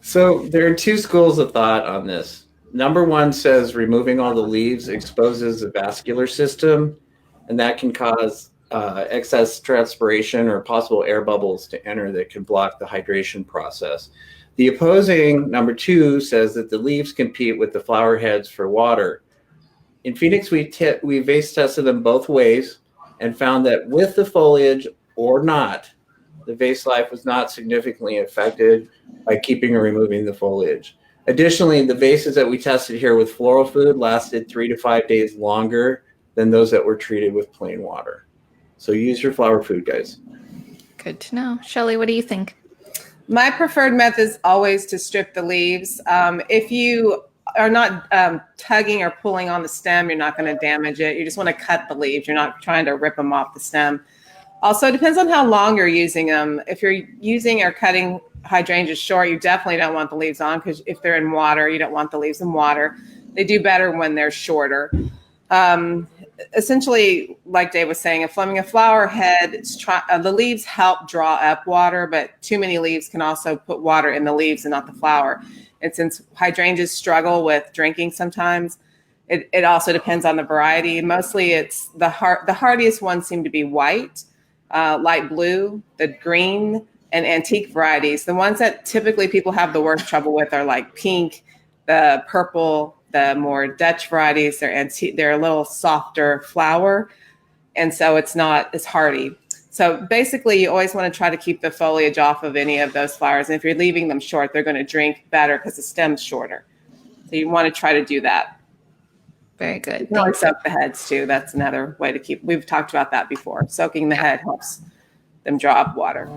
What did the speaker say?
So there are two schools of thought on this. Number one says removing all the leaves exposes the vascular system, and that can cause excess transpiration or possible air bubbles to enter that can block the hydration process. The opposing number two says that the leaves compete with the flower heads for water. In Phoenix, we vase tested them both ways and found that with the foliage or not, the vase life was not significantly affected by keeping or removing the foliage. Additionally, the vases that we tested here with floral food lasted 3 to 5 days longer than those that were treated with plain water. So use your flower food, guys. Good to know. Shelley, what do you think? My preferred method is always to strip the leaves. If you are not tugging or pulling on the stem, you're not going to damage it. You just want to cut the leaves. You're not trying to rip them off the stem. Also, it depends on how long you're using them. If you're using or cutting hydrangeas short, you definitely don't want the leaves on, because if they're in water, you don't want the leaves in water. They do better when they're shorter. Essentially, like Dave was saying, a flower head, the leaves help draw up water, but too many leaves can also put water in the leaves and not the flower. And since hydrangeas struggle with drinking sometimes, it also depends on the variety. Mostly it's the hardiest ones seem to be white, light blue, the green, and antique varieties. The ones that typically people have the worst trouble with are like pink, the purple, the more Dutch varieties. They're a little softer flower, and so it's not as hardy. So basically, you always want to try to keep the foliage off of any of those flowers. And if you're leaving them short, they're going to drink better because the stem's shorter. So you want to try to do that. Very good. You can always soak the heads too. That's another way to keep. We've talked about that before. Soaking the head helps them draw up water.